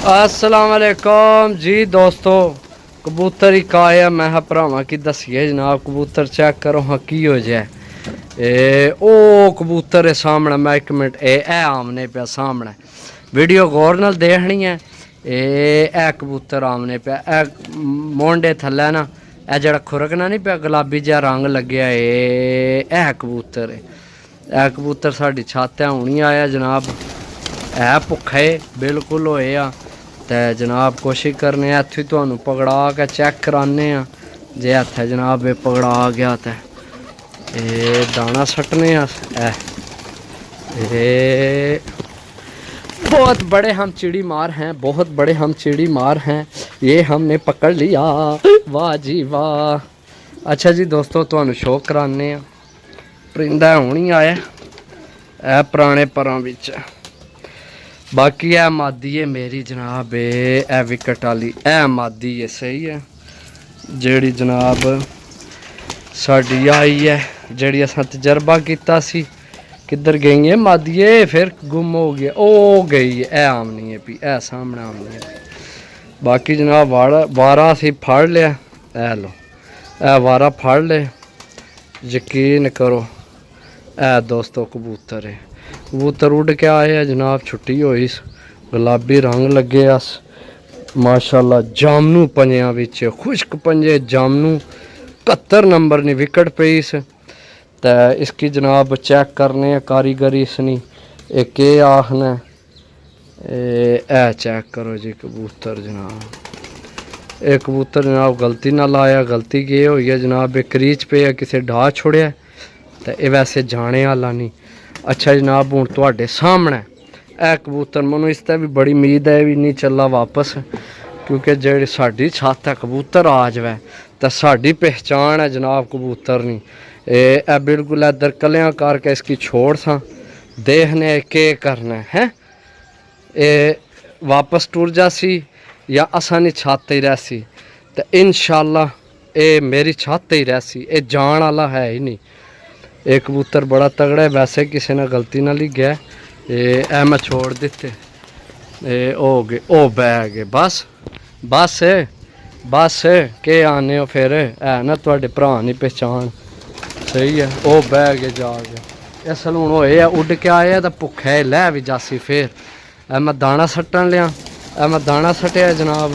अस्सलाम वालेकुम जी दोस्तों, कबूतर ही काया मैं भरावां की दसिए जनाब। कबूतर चेक करो हाँ की हो जाए। ओ कबूतर है सामने, मैं एक मिनट ए आमने पे सामने वीडियो गौर नाल देखनी है। ए कबूतर आमने पे मोंडे थल्ले ना ए जड़ा खुरकना नहीं पे गुलाबी जहा रंग लग्या ए कबूतर है। ए कबूतर साड़ी छत है हुणी आया जनाब। है भुखे बिल्कुल होए आ ते जनाब कोशिश करने इत्थों तुहानू पकड़ा के चेक कराने जे हत्थे जनाब ये पकड़ा गया तो दाना सट्टने बहुत बड़े हम चिड़ी मार हैं, बहुत बड़े हम चिड़ी मार हैं, ये हमने पकड़ लिया। वाह जी वाह। अच्छा जी दोस्तों तुहानू शो कराने परिंदा हुणी आया ए पुराने परां विच। बाकी है मादी है मेरी जनाब ए विकट वाली ए मादी है सही है जेड़ी जनाब साड़ी आई है जेड़ी असां तजर्बा किया सी। किधर गई है मादी है फिर गुम हो गया ओ गई है ए आमनी है पी ए सामने आमनी है। बाकी जनाब वारा असी फड़ लिया ए लो ए वारा फड़ ले यकीन करो ए दोस्तों कबूतर है। कबूतर उड़ के आए हैं जनाब, छुट्टी हुई गुलाबी रंग लगे अस माशाल्लाह। जामनू पंजियां विच खुश्क पंजे जामनू 71 नंबर ने विकट पे इस ते इसकी जनाब चेक करने कारीगरी इसनी एक आखना ए चेक करो जी कबूतर जनाब। एक कबूतर जनाब गलती ना लाया, गलती के हुई है जनाब एक रीच पे किसी ढा छोड़िया तो ये वैसे जाने वाला नहीं। अच्छा जनाब हूँ तुहाडे सामने ए कबूतर मैनू इससे भी बड़ी उम्मीद है भी नहीं चला वापस, क्योंकि जेड़ी साडी छत है कबूतर आ जाए तो साडी पहचान है जनाब कबूतर नहीं। ए बिल्कुल इधर कलियाँ करके इसकी छोड़ सा देखने के करना है ए वापस टुर जासी या आसानी छत ही रहसी तो इंशाल्लाह ए मेरी छत ही रहसी। ए जान वाला है ही नहीं। एक कबूतर बड़ा तगड़ा है, वैसे किसी ने गलती ना ली गया ए मैं छोड़ दिते हो गए ओ बह गए बस बस बस के आने हो फिर है ना थोड़े भरा नहीं पहचान सही है ओ बह गए जा गए। असल हूँ होए उड़ के आए तो भुखे लै भी जासी फिर मैं दाना सट्टन लिया मैं दाना सट्टिया जनाब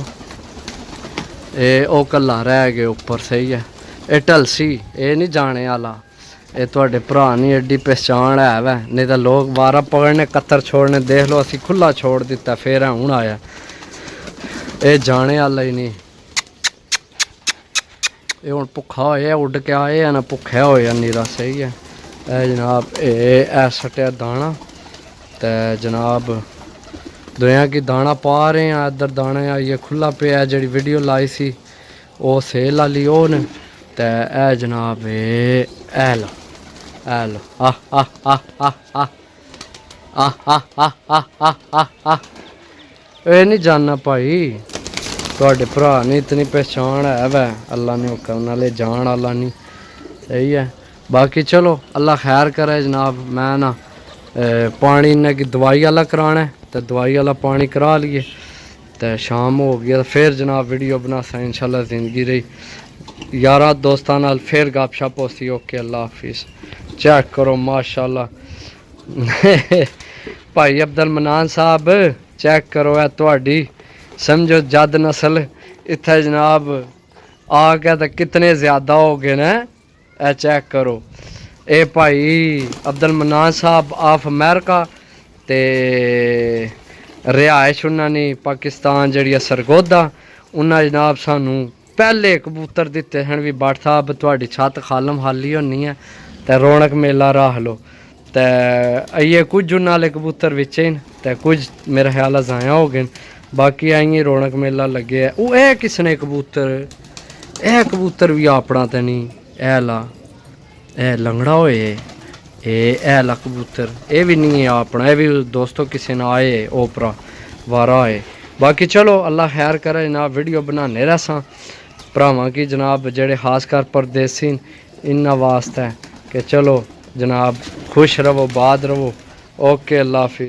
ओ कला रह गए ऊपर सही है। ये ढलसी ये नहीं जाने वाला ये थोड़े भरा नहीं एडी पहचान है वै, नहीं तो लोग वारा पकड़ने कत्तर छोड़ने देख लो असी खुला छोड़ दिता फिर हूँ आया ये जाने वाला ही नहीं। ये हूँ भुखा होया उड़ के आए है ना भुखे होया नीरा सही है। जनाब ए सट्टिया दाना तो जनाब दुनिया की दाना पा रहे हैं इधर दाने आइए खुला पे जी वीडियो लाई सी वो सेल वाली ओ ने तो ए जनाब ए लो लो आ आ आ आ आ आ आ आ आ आ आ आ ये नहीं जानना भाई थोड़े भरा नहीं इतनी पहचान है वै अल्लाह ने हुक्म नाले जान वाला नहीं सही है। बाकी चलो अल्लाह खैर करे जनाब। मैं ना पानी इन्हें की दवाई वाला कराना है तो दवाई वाला पानी करा लिए तो शाम हो गया फिर जनाब वीडियो बना सा इंशाल्लाह ज़िंदगी रही यारा दोस्तों नाल फिर गपशप होसी। ओके अल्लाह हाफिज़। चेक करो माशाल्लाह भाई अब्दुल मनान साहब चेक करो है थोड़ी समझो जद नस्ल इत्थे जनाब आ गया तो कितने ज़्यादा हो गए ना। ए चेक करो ए भाई अब्दुल मनान साहब ऑफ अमेरिका ते रिहाइश उन्होंने पाकिस्तान जी सरगोदा उन्हें जनाब सानू पहले कबूतर दिते हैं भी बट साहब थोड़ी छत खालम खाली होनी है तो रौनक मेला राह लो तो आइए कुछ उन्होंने कबूतर बिचे तो कुछ मेरा ख्याल ज़ाया हो गए। बाकी आइए रौनक मेला लगे है वो ए किसने कबूतर भी अपना तो नहीं ए ला ए लंगड़ा होए ए ला कबूतर ये भी नहीं है अपना ये भी दोस्तों किसी ने आए ओपरा वारा आए। बाकी चलो अल्लाह खैर करे जनाब वीडियो बनाने रहा भरावां की जनाब जेड़े खासकर परदेसी इन्ना वास्ते कि चलो जनाब खुश रहो बाद रहो। ओके अल्लाह हाफिज़।